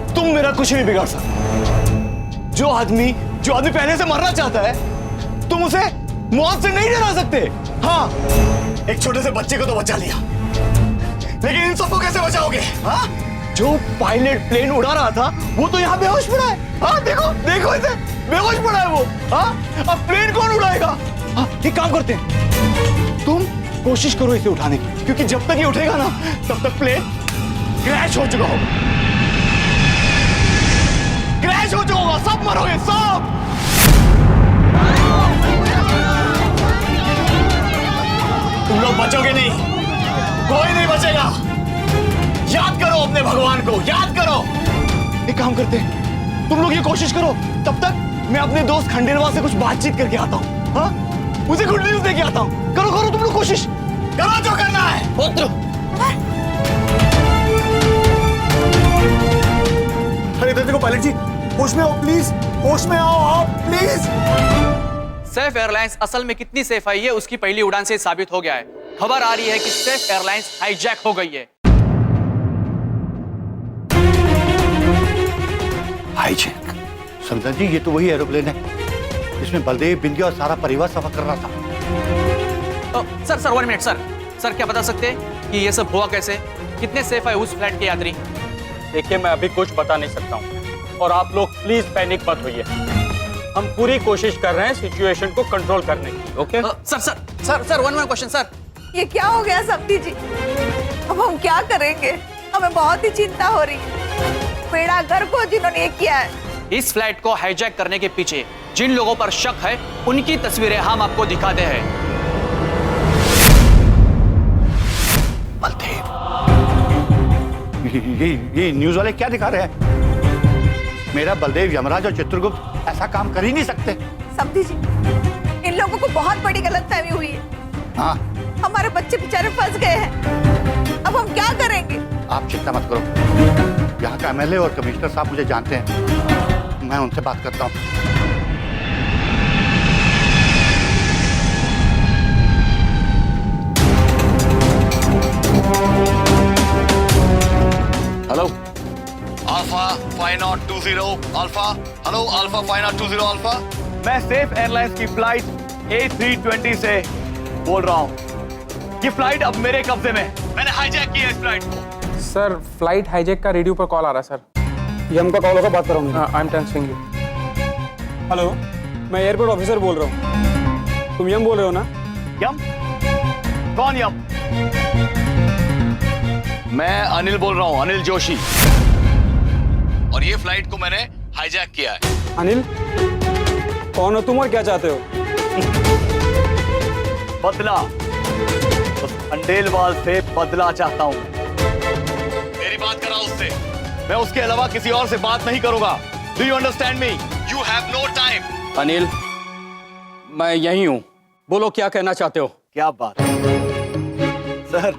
तुम मेरा कुछ नहीं बिगाड़ सकते। जो आदमी पहले से मरना चाहता है, तुम उसे मौत से नहीं डरा सकते। हाँ, एक छोटे से बच्चे को तो बचा लिया, लेकिन इन सबको कैसे बचाओगे? हाँ, जो पायलट प्लेन उड़ा रहा था वो तो यहाँ बेहोश पड़ा है। हाँ, देखो इसे, बेहोश पड़ा है वो। हाँ, अब प्लेन कौन उड़ाएगा? हाँ, एक काम करते हैं, तुम कोशिश करो इसे उठाने की, क्योंकि जब तक ये उठेगा ना, तब तक प्लेन क्रैश हो चुका होगा। क्रैश हो चुका होगा, सब मरोगे, सब। तुम लोग बचोगे नहीं, कोई नहीं बचेगा। याद करो अपने भगवान को, याद करो। एक काम करते हैं, तुम लोग ये कोशिश करो, तब तक मैं अपने दोस्त खंडेलवाल से कुछ बातचीत करके आता हूँ। हाँ, उसे गुड न्यूज़ देके आता हूँ। करो तुम लोग कोशिश करो, जो करना है। पुत्र, अरे इधर देखो पायलट जी, होश में आओ प्लीज, होश में आओ आप प्लीज। सैफ एयरलाइंस असल में कितनी सेफ है ये उसकी पहली उड़ान से साबित हो गया है। खबर आ रही है कि सैफ एयरलाइंस हाईजैक हो गई है। हाईजैक? समझा जी, ये तो वही एरोप्लेन है जिसमें बलदेव, बिंदिया और सारा परिवार सफर कर रहा था। सर 1 मिनट सर, क्या बता सकते हैं कि ये सब हुआ कैसे? कितने सेफ है उस फ्लाइट के यात्री? देखिए, मैं अभी कुछ बता नहीं सकता हूँ और आप लोग प्लीज पैनिक मत होइए। हम पूरी कोशिश कर रहे हैं सिचुएशन को कंट्रोल करने की। Okay sir 1 question sir. ये क्या हो गया सब्जी जी? अब हम क्या करेंगे? हमें बहुत ही चिंता हो रही है। बेड़ा गर्क को जिन्होंने ये किया है। इस फ्लाइट को हाईजैक करने के पीछे जिन लोगों पर शक है उनकी तस्वीरें हम आपको दिखाते हैं। बलदेव, ये न्यूज वाले क्या दिखा रहे हैं? मेरा बलदेव, यमराज और चित्रगुप्त ऐसा काम कर ही नहीं सकते। सब्जी जी, इन लोगों को बहुत बड़ी गलतफहमी हुई है। हाँ, हमारे बच्चे बेचारे फंस गए हैं। अब हम क्या करेंगे? आप चिंता मत करो, यहाँ का एमएलए और कमिश्नर साहब मुझे जानते हैं, मैं उनसे बात करता हूँ। Hello alpha 5920 alpha. Hello alpha 5920 alpha. मैं सेफ एयरलाइंस की फ्लाइट A320 से बोल रहा हूँ। ये फ्लाइट अब मेरे कब्जे में, मैंने हाईजैक किया इस फ्लाइट को। सर, फ्लाइट हाईजैक का रेडियो पर कॉल आ रहा है सर। यम का कॉल होगा, बात करूंगा। I am transferring you. Hello, मैं एयरपोर्ट ऑफिसर बोल रहा हूँ। तुम यम बोल रहे हो ना? यम? कौन यम? मैं अनिल बोल रहा हूँ, अनिल जोशी। और ये फ्लाइट को मैंने हाईजैक किया है। अनिल, कौन हो तुम और क्या चाहते हो? बदला, उस खंडेलवाल से बदला चाहता हूँ। मेरी बात करा उससे, मैं उसके अलावा किसी और से बात नहीं करूंगा। Do you understand me? You have no time. Anil, मैं यही हूँ, बोलो क्या कहना चाहते हो? क्या बात है सर,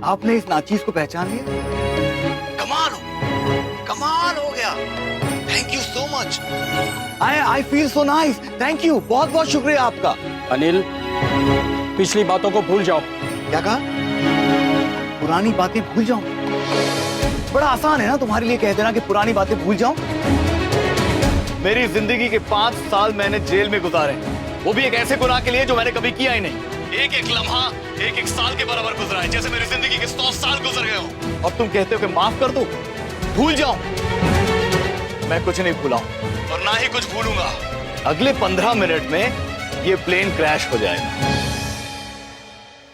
आपने इस नाचीज को पहचान लिया? कमाल हो गया। Thank you so much. I feel so nice. Thank you, बहुत बहुत शुक्रिया आपका। अनिल, पिछली बातों को भूल जाओ। क्या कहा? पुरानी बातें भूल जाऊं? बड़ा आसान है ना तुम्हारे लिए कह देना कि पुरानी बातें भूल जाऊं। मेरी जिंदगी के 5 साल मैंने जेल में गुजारे, वो भी एक ऐसे गुनाह के लिए जो मैंने कभी किया ही नहीं। एक एक लम्हा एक एक साल के बराबर गुजरा है, जैसे मेरी जिंदगी के 100 साल गुजर गए हो। और तुम कहते हो कि माफ कर दूं, भूल जाऊं? मैं कुछ नहीं भूला और ना ही कुछ भूलूंगा। अगले 15 मिनट में ये प्लेन क्रैश हो जाएगा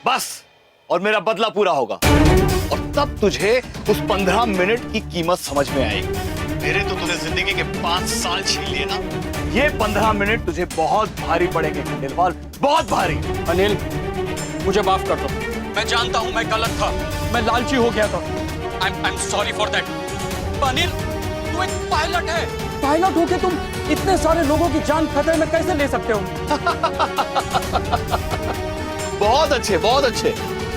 बस, और मेरा बदला पूरा होगा। और तब तुझे उस 15 मिनट की कीमत समझ में आएगी। मेरे तो तुझे जिंदगी के 5 साल छीन लिए ना, ये 15 मिनट तुझे बहुत भारी पड़ेंगे खंडेलवाल, बहुत भारी। अनिल, मुझे माफ कर दो। मैं जानता हूं मैं गलत था, मैं लालची हो गया था। I am sorry for that. Anil, तू एक पायलट है। पायलट होके तुम इतने सारे लोगों की जान खतरे में कैसे ले सकते हो? बहुत अच्छे, बहुत अच्छे।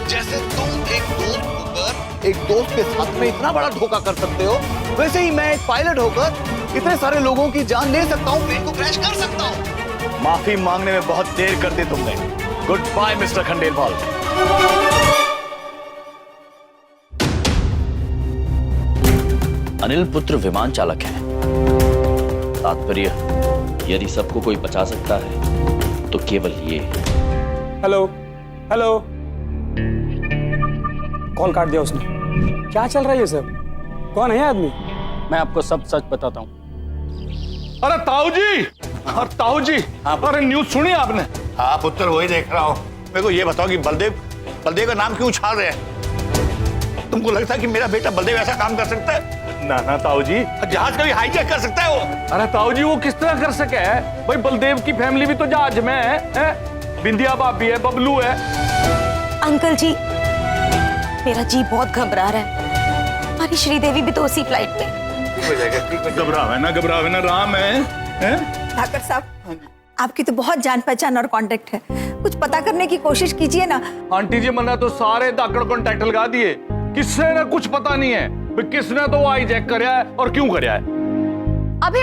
जैसे तुम एक दोस्त होकर एक दोस्त के साथ में इतना बड़ा धोखा कर सकते हो, वैसे ही मैं एक पायलट होकर इतने सारे लोगों की जान ले सकता हूँ, प्लेन को क्रैश कर सकता हूँ। माफी मांगने में बहुत देर कर दी तुमने। Goodbye mister Khandelwal. Anil पुत्र विमान चालक है। तात्पर्य, यदि सबको कोई बचा सकता है तो केवल ये। हेलो हेलो, कॉल काट दिया उसने। क्या चल रहा है ये सब? कौन है आदमी? मैं आपको सब सच बताता हूँ। अरे ताऊ जी, और ताऊ जी, अरे न्यूज सुनी आपने? हाँ पुत्र, वही देख रहा हूँ। मेरे को ये बताओ कि बलदेव का नाम क्यों उछाल रहे हैं? तुमको लगता है कि मेरा बेटा बलदेव ऐसा काम कर सकता है? ना ताऊ जी, जहाज का भी हाईजैक कर सकता है वो? अरे ताऊ जी, वो किस तरह कर सके है? भाई बलदेव की फैमिली भी तो जहाज में है? बिंदिया भाभी है, बबलू है। अंकल जी, मेरा जी बहुत घबरा रहा है। हमारी श्रीदेवी भी तो उसी फ्लाइट में। घबरावे ना, राम है? ठाकर साहब, आपकी तो बहुत जान पहचान और कांटेक्ट है, कुछ पता करने की कोशिश कीजिए ना। आंटी जी, मैंने तो सारे दाकड़ कॉन्टैक्ट लगा दिए, किससे ना कुछ पता नहीं है किसने तो हाईजैक करया है और क्यों करया है।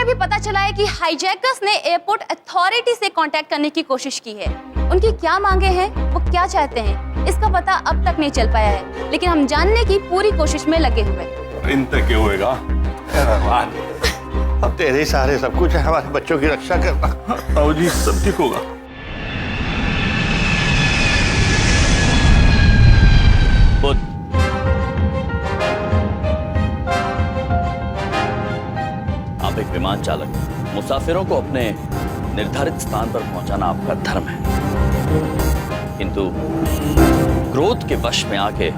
अभी पता चला है कि हाईजैकर्स ने एयरपोर्ट अथॉरिटी से कांटेक्ट करने की कोशिश की है। उनकी क्या मांगे हैं, वो क्या चाहते हैं, इसका पता अब तक नहीं चल पाया है, लेकिन हम जानने की पूरी कोशिश में लगे हुए हैं। इनसे क्या होएगा? अब तेरे सहारे सब कुछ है, हमारे बच्चों की रक्षा करना। ताऊ जी, सब ठीक होगा। बुध, आप एक विमान चालक, मुसाफिरों को अपने निर्धारित स्थान पर पहुंचाना आपका धर्म है, किंतु क्रोध के वश में आके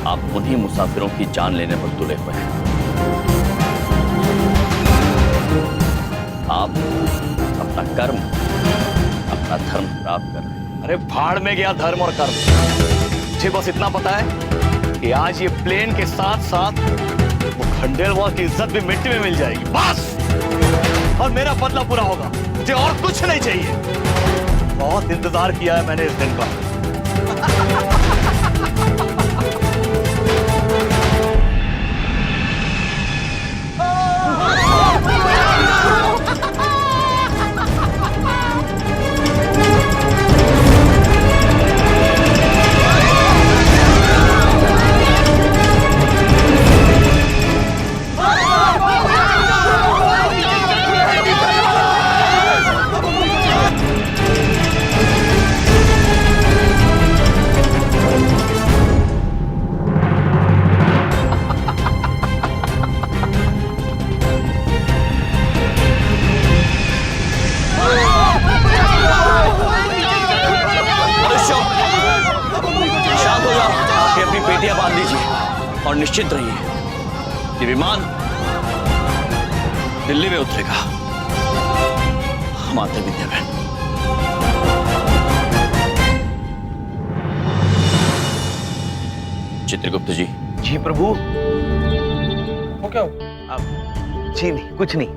आप उन्हीं मुसाफिरों की जान लेने पर तुले हुए हैं। आप अपना कर्म, अपना धर्म खराब कर रहे हैं। अरे भाड़ में गया धर्म और कर्म। मुझे बस इतना पता है कि आज ये प्लेन के साथ साथ वो खंडेलवाल की इज्जत भी मिट्टी में मिल जाएगी, बस। और मेरा बदला पूरा होगा, मुझे और कुछ नहीं चाहिए। बहुत इंतजार किया है मैंने इस दिन का। बांध लीजिए और निश्चित रहिए कि विमान दिल्ली में उतरेगा। हम आते विद्या बहन। चित्रगुप्त जी। जी प्रभु। वो क्या? जी नहीं, कुछ नहीं।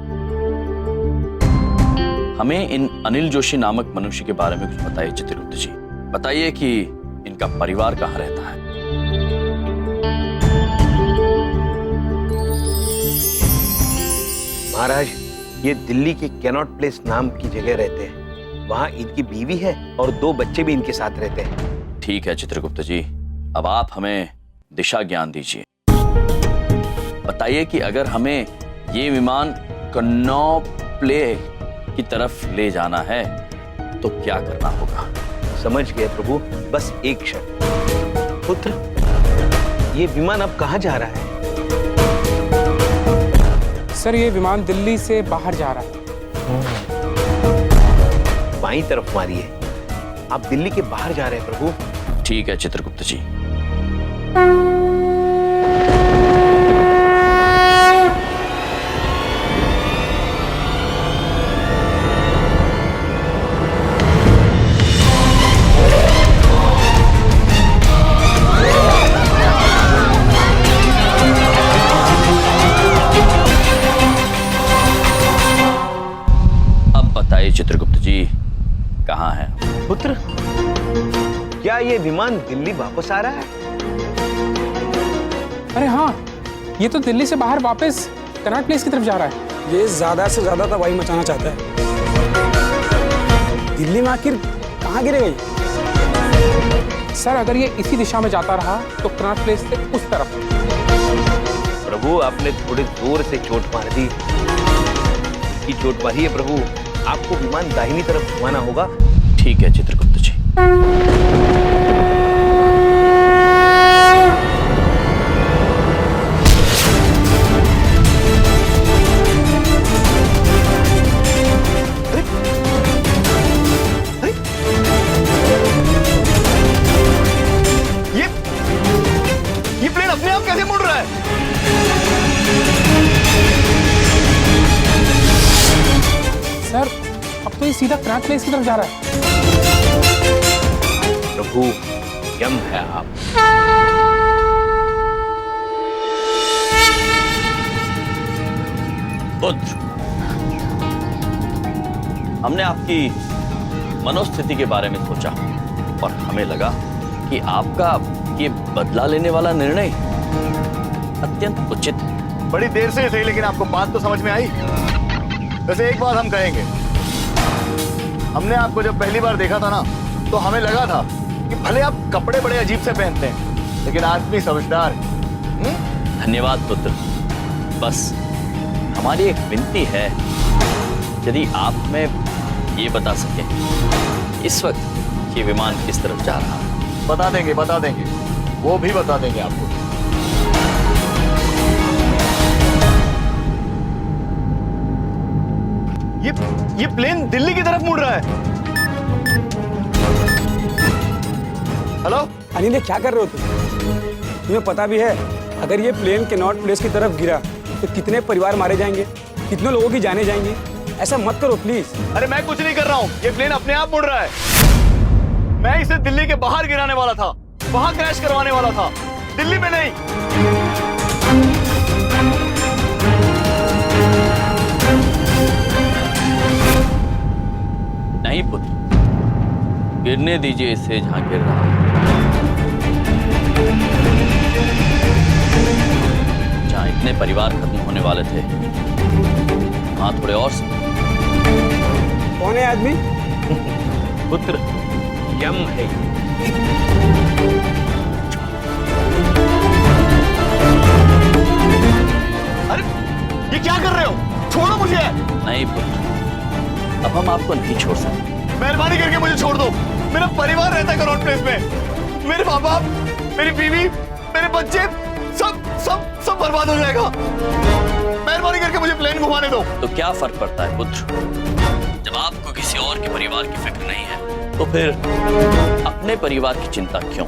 हमें इन अनिल जोशी नामक मनुष्य के बारे में कुछ बताइए चित्रगुप्त जी। बताइए कि इनका परिवार कहाँ रहता है। महाराज, ये दिल्ली के कैनॉट प्लेस नाम की जगह रहते हैं। वहाँ इनकी बीवी है और 2 बच्चे भी इनके साथ रहते हैं। ठीक है चित्रगुप्त जी, अब आप हमें दिशा ज्ञान दीजिए। बताइए कि अगर हमें ये विमान कन्नौज प्ले की तरफ ले जाना है तो क्या करना होगा। समझ गए प्रभु, बस एक क्षण। पुत्र, ये विमान अब कहाँ जा रहा है? सर, ये विमान दिल्ली से बाहर जा रहा है। बाईं तरफ मारिए। आप दिल्ली के बाहर जा रहे हैं प्रभु। ठीक है चित्रगुप्त जी। चित्रगुप्त जी कहाँ हैं? पुत्र, क्या ये विमान दिल्ली वापस आ रहा है? अरे हाँ, ये तो दिल्ली से बाहर वापस कनॉट प्लेस की तरफ जा रहा है। ये ज्यादा से ज्यादा तबाही मचाना चाहता है। दिल्ली में आखिर कहाँ गिरेगा ये? सर अगर ये इसी दिशा में जाता रहा तो कनॉट प्लेस से उस तरफ। प्रभु आपने थोड़े जोर से चोट मार दी। की चोट मारी है प्रभु, आपको विमान दाहिनी तरफ घुमाना होगा। ठीक है चित्रगुप्त जी। ये प्लेन अपने आप कैसे मुड़ रहा है? सर अब तो ये सीधा कनॉट प्लेस की तरफ जा रहा है। प्रभु यम है आप। पुत्र, हमने आपकी मनोस्थिति के बारे में सोचा और हमें लगा कि आपका ये बदला लेने वाला निर्णय अत्यंत उचित है। बड़ी देर से सही, लेकिन आपको बात तो समझ में आई। वैसे एक बात हम कहेंगे, हमने आपको जब पहली बार देखा था ना, तो हमें लगा था कि भले आप कपड़े बड़े अजीब से पहनते हैं, लेकिन आदमी समझदार। धन्यवाद पुत्र। बस हमारी एक विनती है, यदि आप में ये बता सकें इस वक्त ये विमान किस तरफ जा रहा है। बता देंगे, वो भी बता देंगे आपको। ये प्लेन दिल्ली की तरफ मुड़ रहा है। हेलो अनिल, क्या कर रहे हो तुम? तुम्हें पता भी है अगर ये प्लेन कनॉट प्लेस की तरफ गिरा तो कितने परिवार मारे जाएंगे, कितने लोगों की जाने जाएंगी? ऐसा मत करो प्लीज। अरे मैं कुछ नहीं कर रहा हूँ, ये प्लेन अपने आप मुड़ रहा है। मैं इसे दिल्ली के बाहर गिराने वाला था, वहां क्रैश करवाने वाला था, दिल्ली में नहीं। नहीं पुत्र, गिरने दीजिए इसे जहां गिर रहा है। जहां इतने परिवार खत्म होने वाले थे, वहां थोड़े और कौन है आदमी? पुत्र यम है। अरे ये क्या कर रहे हो? छोड़ो मुझे। नहीं पुत्र, अब हम आपको नहीं छोड़ सकते। मेहरबानी करके मुझे छोड़ दो। मेरा परिवार रहता है कनॉट प्लेस में। मेरे माँ बाप, मेरी बीवी, मेरे बच्चे, सब बर्बाद हो जाएगा। मेहरबानी करके मुझे प्लेन घुमाने दो। तो क्या फर्क पड़ता है पुत्र? जब आपको किसी और के परिवार की फिक्र नहीं है, तो फिर अपने परिवार की चिंता क्यों?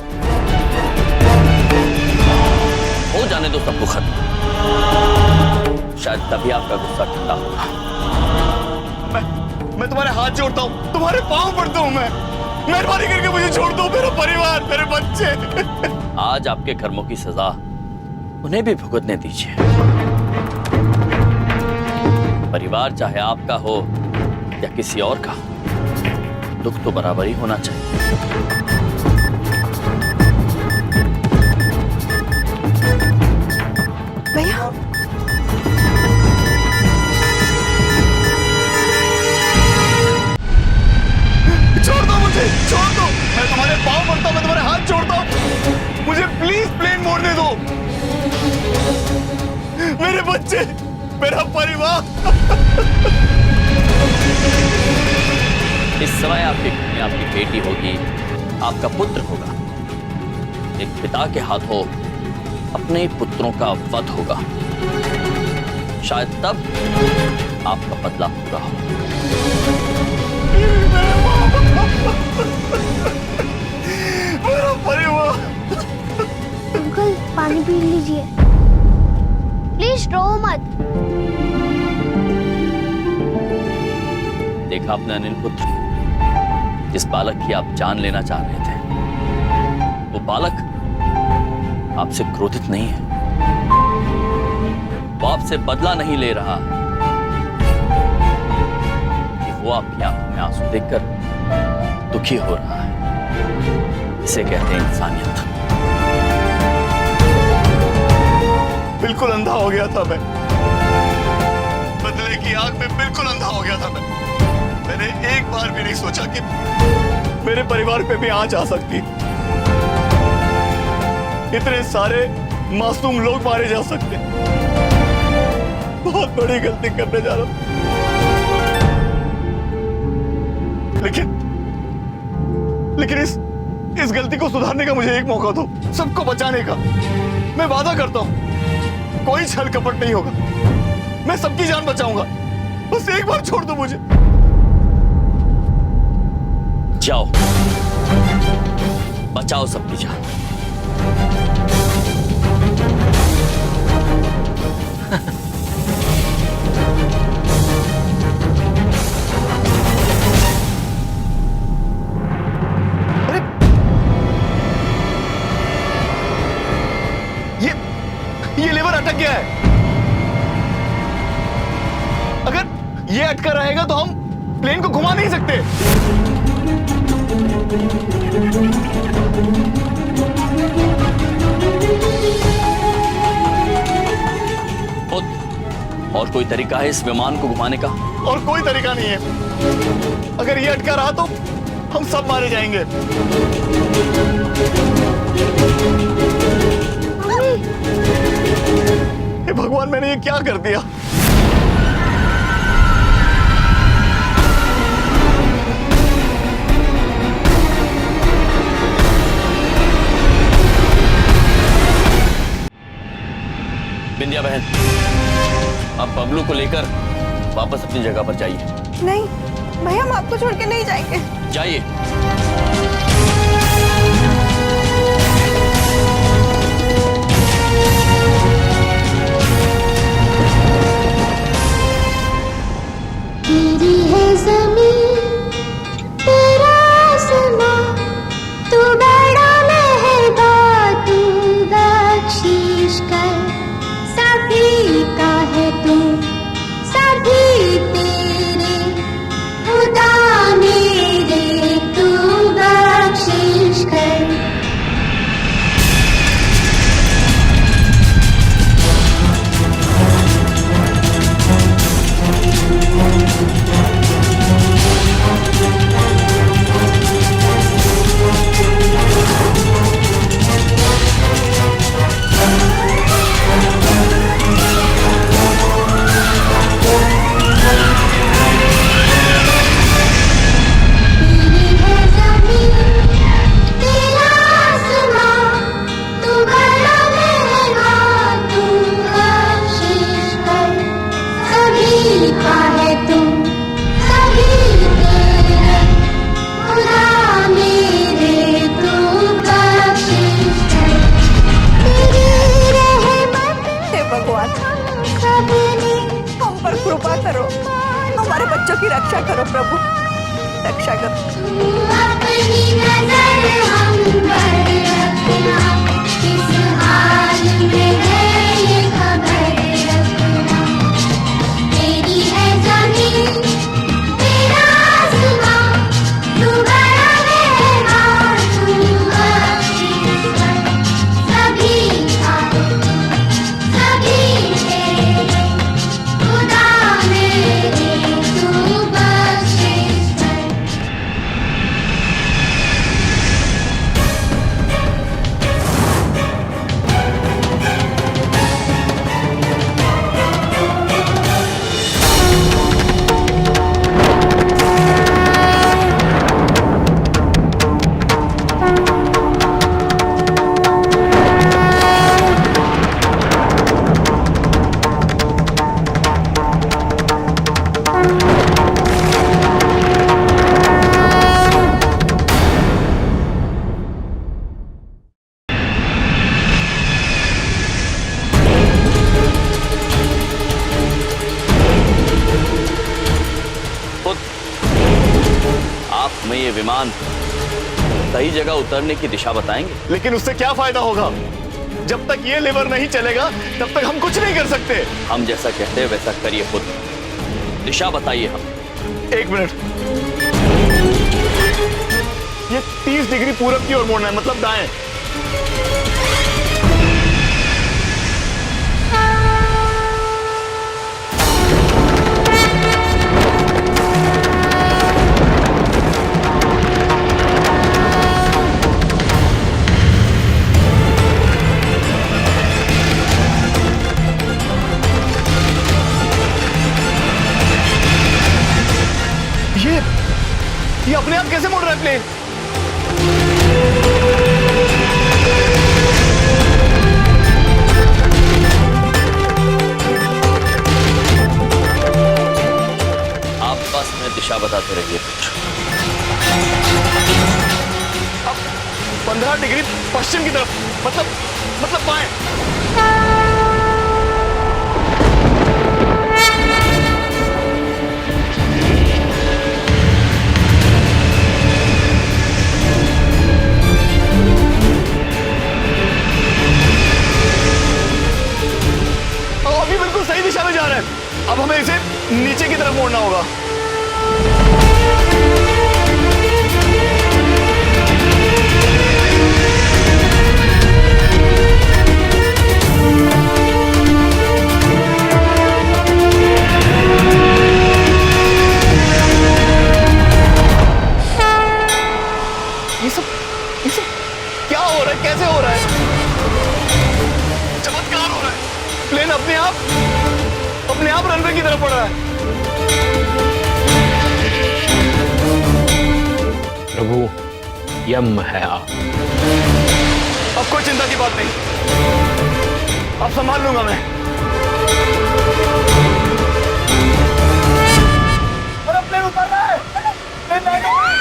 हो जाने दो सब खत्म, शायद तभी आपका गुस्सा ठंडा होगा। मैं तुम्हारे हाथ जोड़ता हूँ, तुम्हारे पांव पड़ता हूँ मैं। मेहरबानी करके मुझे छोड़ दो, मेरा परिवार, मेरे बच्चे। आज आपके कर्मों की सजा उन्हें भी भुगतने दीजिए। परिवार चाहे आपका हो या किसी और का, दुख तो बराबर ही होना चाहिए। भैया छोड़ दो मुझे, छोड़ दो। मैं तुम्हारे पांव पड़ता हूँ, मैं तुम्हारे हाथ जोड़ता हूँ। मुझे प्लीज प्लेन मोड़ने दो। मेरे बच्चे, मेरा परिवार। इस समय आपके घर में आपकी बेटी होगी, आपका पुत्र होगा। एक पिता के हाथों अपने पुत्रों का वध होगा। शायद तब आपका बदला पूरा हो। मेरा परिवार। अंकल पानी पी लीजिए, प्लीज रो मत। देखा आपने अनिल पुत्र, जिस बालक की आप जान लेना चाह रहे थे, वो बालक आपसे क्रोधित नहीं है, वो आपसे बदला नहीं ले रहा है। वो आपकी आंखों में आंसू देखकर दुखी हो रहा है। इसे कहते हैं इंसानियत। बिल्कुल अंधा हो गया था मैं, बदले की आग में बिल्कुल अंधा हो गया था मैं। मैंने एक बार भी नहीं सोचा कि मेरे परिवार पे भी आंच आ सकती, इतने सारे मासूम लोग मारे जा सकते। बहुत बड़ी गलती करने जा रहा हूं, लेकिन इस गलती को सुधारने का मुझे एक मौका दो, सबको बचाने का। मैं वादा करता हूं कोई छल कपट नहीं होगा, मैं सबकी जान बचाऊंगा। बस एक बार छोड़ दो मुझे। जाओ, बचाओ सबकी जान। ये लेवर अटक गया है। अगर ये अटका रहेगा तो हम प्लेन को घुमा नहीं सकते। और कोई तरीका है इस विमान को घुमाने का? और कोई तरीका नहीं है। अगर ये अटका रहा तो हम सब मारे जाएंगे। हे भगवान, मैंने ये क्या कर दिया? बिंदिया बहन, अब बबलू को लेकर वापस अपनी जगह पर जाइए। नहीं भैया, हम आपको छोड़ के नहीं जाएंगे। जाइए। तेरी है ज़मीन, तेरा आसमां, तू बड़ा मेहरबान, तू बख्शिश कर, सभी का है तू, सभी तेरे, खुदा मेरे, तू बख्शिश कर। हम पर कृपा करो, हमारे बच्चों की रक्षा करो प्रभु, रक्षा करो। अपनी नजर हम पर रखना, किस हाल में है ये खबर रखना। तेरी है ज़मीन, तेरा आसमां, तू बड़ा मेहरबान, तू बख्शिश कर, सभी का सभी तेरे, खुदा मेरे, तू बख्शिश कर। आप हमें ये विमान सही जगह उतरने की दिशा बताएंगे? लेकिन उससे क्या फायदा होगा? जब तक ये लेवर नहीं चलेगा तब तक हम कुछ नहीं कर सकते। हम जैसा कहते हैं वैसा करिए, खुद दिशा बताइए हम। एक मिनट, ये 30 डिग्री पूरब की ओर मोड़ना है, मतलब दाएं। ये अपने आप कैसे मुड़ रहा है प्लेन? आप बस में दिशा बताते रहिए पुत्र। अब 15 डिग्री पश्चिम की तरफ, मतलब बाएं। अभी बिल्कुल सही दिशा में जा रहा है। अब हमें इसे नीचे की तरफ मोड़ना होगा। ये सब क्या हो रहा है? कैसे हो रहा है? चमत्कार हो रहा है। प्लेन अपने आप रनवे की तरफ बढ़ रहा है। प्रभु यम है आप। अब कोई चिंता की बात नहीं, अब संभाल लूंगा मैं। और अब प्लेन उतर रहा है। प्लेन लैंड हो रहा है।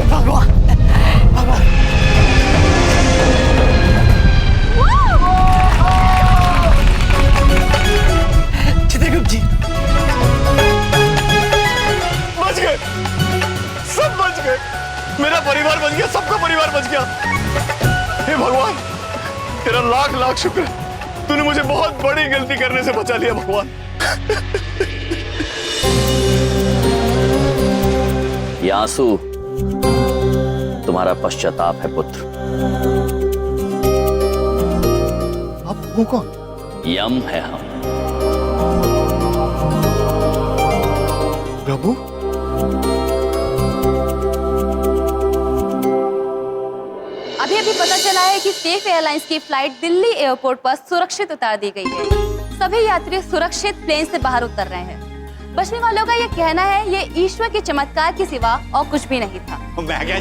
भगवान भगवान चित्रगुप्त जी बच गए, सब बच गए। मेरा परिवार बच गया, सबका परिवार बच गया। हे भगवान, तेरा लाख लाख शुक्र। तूने मुझे बहुत बड़ी गलती करने से बचा लिया भगवान। ये आंसू तुम्हारा पश्चाताप है पुत्र। आप वो कौन? यम है हम। प्रभु अभी पता चला है कि सेफ एयरलाइंस की फ्लाइट दिल्ली एयरपोर्ट पर सुरक्षित उतार दी गई है। सभी यात्री सुरक्षित प्लेन से बाहर उतर रहे हैं। बचने वालों का ये कहना है ये ईश्वर के चमत्कार के सिवा और कुछ भी नहीं था। मैं क्या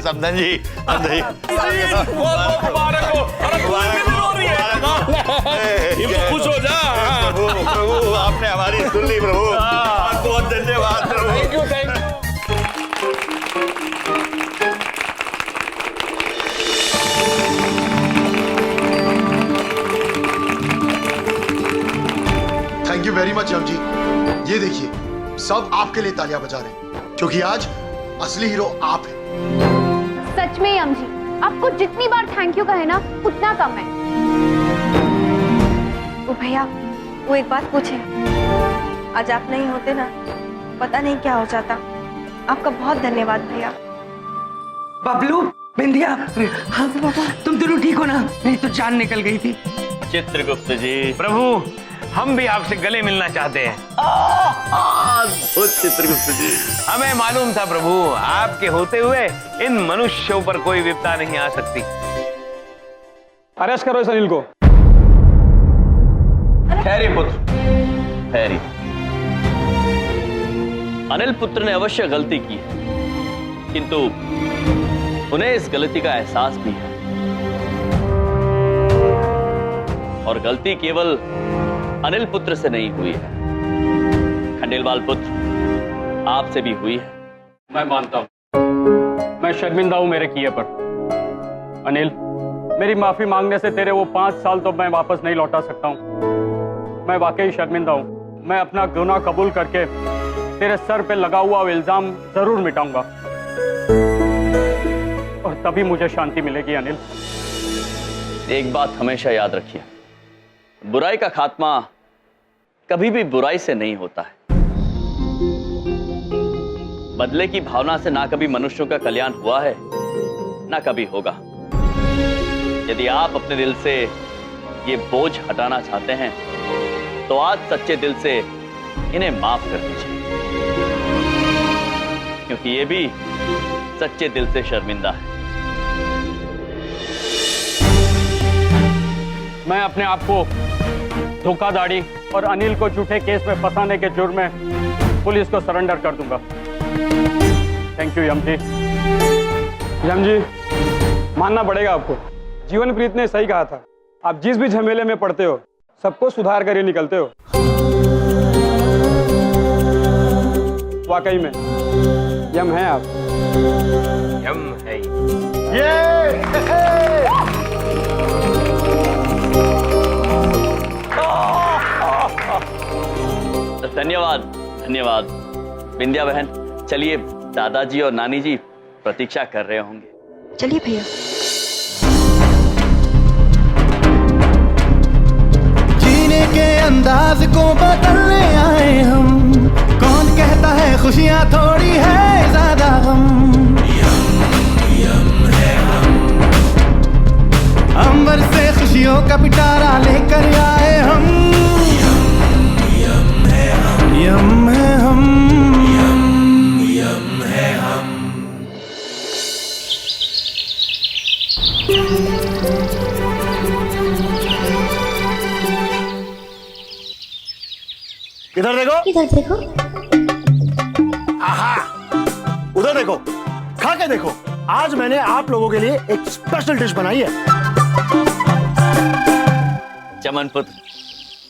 समझन जी, खुश हो जा। प्रभु आपने हमारी सुन ली प्रभु। बहुत धन्यवाद प्रभु। Thank you. Thank you very much Yam ji. ये देखिए, सब आपके लिए तालियां बजा रहे हैं क्योंकि आज असली हीरो आप हैं। सच में यम जी, आपको जितनी बार थैंक यू कहे ना उतना कम है। ओ भैया, वो एक बात पूछे, आज आप नहीं होते ना पता नहीं क्या हो जाता। आपका बहुत धन्यवाद भैया। बबलू, बिंदिया, हाँ बाबा, तुम दोनों ठीक हो ना? नहीं तो जान निकल गई थी। चित्रगुप्त जी, प्रभु हम भी आपसे गले मिलना चाहते हैं। चित्रगुप्त जी, हमें मालूम था प्रभु, आपके होते हुए इन मनुष्यों पर कोई विपदा नहीं आ सकती। अरेस्ट करो इस अनिल को। खैरी पुत्र, खैरी। अनिल पुत्र ने अवश्य गलती की है, किंतु उन्हें इस गलती का एहसास भी है। और गलती केवल अनिल पुत्र से नहीं हुई है, खंडेलवाल पुत्र आपसे भी हुई है। मैं मानता हूं, मैं शर्मिंदा हूं मेरे किए पर। अनिल, मेरी माफी मांगने से तेरे वो 5 साल तो मैं वापस नहीं लौटा सकता हूं। मैं वाकई शर्मिंदा हूं। मैं अपना गुनाह कबूल करके तेरे सर पे लगा हुआ इल्जाम जरूर मिटाऊंगा और तभी मुझे शांति मिलेगी। अनिल, एक बात हमेशा याद रखिए, बुराई का खात्मा कभी भी बुराई से नहीं होता है। बदले की भावना से ना कभी मनुष्यों का कल्याण हुआ है, ना कभी होगा। यदि आप अपने दिल से ये बोझ हटाना चाहते हैं तो आज सच्चे दिल से इन्हें माफ कर दीजिए, क्योंकि ये भी सच्चे दिल से शर्मिंदा है। मैं अपने आप को धोखाधड़ी और अनिल को झूठे केस में फंसाने के जुर्म में पुलिस को सरेंडर कर दूंगा। थैंक यू यम जी। यम जी, मानना पड़ेगा आपको, जीवनप्रीत ने सही कहा था। आप जिस भी झमेले में पड़ते हो सबको सुधार कर ही निकलते हो। वाकई में यम है आप। यम है। धन्यवाद धन्यवाद। विंध्या बहन, चलिए, दादाजी और नानी जी प्रतीक्षा कर रहे होंगे। चलिए भैया। जीने के अंदाज को बदलने आए हम, कौन कहता है खुशियां थोड़ी है ज्यादा गम। अंबर से खुशियों का पिटारा लेकर आए हम, यम है हम, यम है हम। इधर देखो, इधर देखो, आहा, उधर देखो, खा के देखो। आज मैंने आप लोगों के लिए एक स्पेशल डिश बनाई है। चमन पुत्र,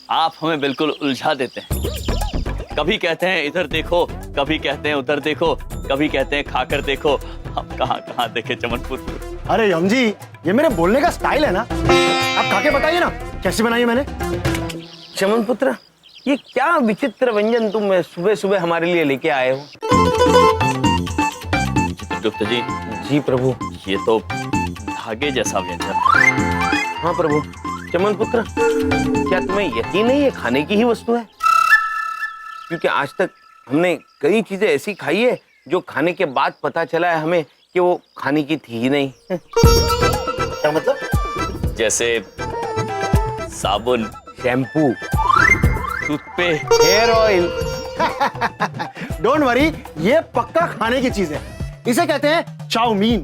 आप हमें बिल्कुल उलझा देते हैं। कभी कहते हैं इधर देखो, कभी कहते हैं उधर देखो, कभी कहते हैं खाकर देखो। हम कहाँ कहाँ देखे चमन पुत्र। अरे यम जी, ये मेरे बोलने का स्टाइल है ना। आप खा के बताइए ना कैसी बनाई है मैंने। चमन पुत्र, ये क्या विचित्र व्यंजन तुम सुबह सुबह हमारे लिए लेके आए हो? चित्रगुप्त जी। जी प्रभु। ये तो धागे जैसा व्यंजन है। हाँ प्रभु। चमन पुत्र, क्या तुम्हें यकीन नहीं है खाने की ही वस्तु है? क्योंकि आज तक हमने कई चीजें ऐसी खाई है जो खाने के बाद पता चला है हमें कि वो खाने की थी ही नहीं। क्या मतलब? जैसे साबुन, shampoo, toothpaste, hair oil. Don't worry, ये पक्का खाने की चीज है। इसे कहते हैं चाउमीन।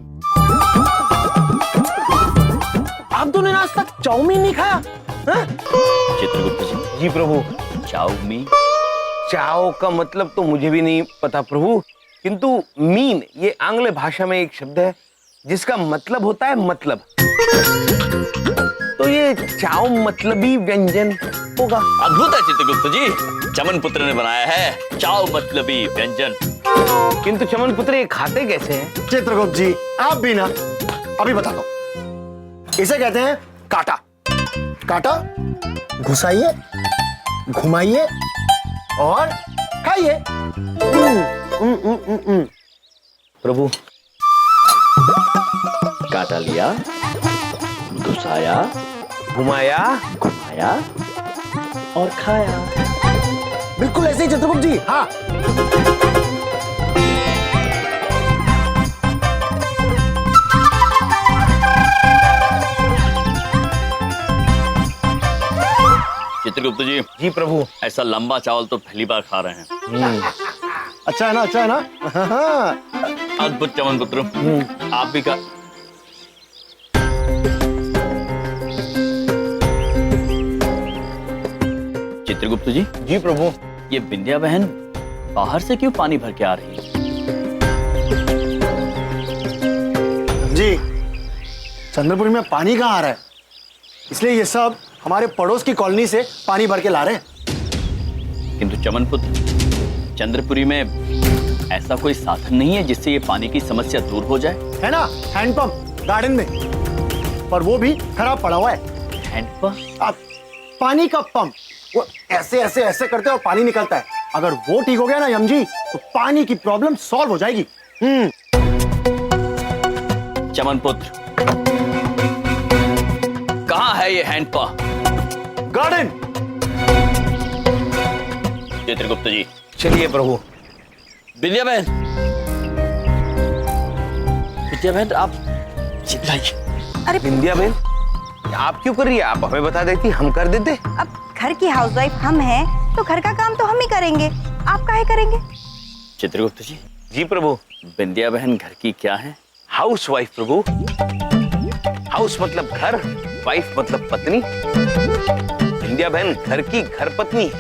आप दोनों ने आज तक चाउमीन नहीं खाया? चित्रगुप्त जी। जी प्रभु। चाउमीन? चाओ का मतलब तो मुझे भी नहीं पता प्रभु, किंतु मीन ये आंग्ल भाषा में एक शब्द है जिसका मतलब होता है मतलब। तो ये चाओ मतलबी व्यंजन होगा। अद्भुत है चित्रगुप्त जी, चमन पुत्र ने बनाया है चाओ मतलबी व्यंजन। किंतु चमन पुत्र ये खाते कैसे हैं? चित्रगुप्त जी, आप भी ना, अभी बता दो। इसे कहते हैं काटा। काटा घुसाइए, घुमाइए और खाइए। प्रभु। काटा लिया, घुसाया, घुमाया, घुमाया और खाया। बिल्कुल ऐसे ही चित्रगुप्त जी। हाँ। चित्रगुप्त जी। जी प्रभु। ऐसा लंबा चावल तो पहली बार खा रहे हैं। अच्छा है ना, अच्छा है ना। अद्भुत चमन पुत्र, आप भी का। चित्रगुप्त जी। जी प्रभु। ये विंध्या बहन बाहर से क्यों पानी भर के आ रही है? जी, चंद्रपुरी में पानी कहाँ आ रहा है, इसलिए ये सब हमारे पड़ोस की कॉलोनी से पानी भर के ला रहे हैं। किंतु चमन पुत्र, चंद्रपुरी में ऐसा कोई साधन नहीं है जिससे ये पानी की समस्या दूर हो जाए? है ना, हैंडपंप गार्डन में, पर वो भी खराब पड़ा हुआ है। हैंडपंप? अब पानी का पंप, वो ऐसे ऐसे ऐसे करते और पानी निकलता है। अगर वो ठीक हो गया ना यम जी, तो पानी की प्रॉब्लम सॉल्व हो जाएगी। चमन पुत्र, कहाँ है ये हैंडपंप? गार्डन। चित्रगुप्त जी। चलिए प्रभु। विंध्या बहन, विंध्या बहन आप चिल्लाइए। अरे विंध्या बहन, आप क्यों कर रही है? आप हमें बता देती, हम कर देते। अब घर की हाउसवाइफ हम हैं तो घर का काम तो हम ही करेंगे, आप काहे करेंगे? चित्रगुप्त जी, जी प्रभु। बिंदिया बहन घर की क्या है? हाउस वाइफ प्रभु। हाउस मतलब घर, वाइफ मतलब पत्नी। बिंदिया बहन घर की घर पत्नी है।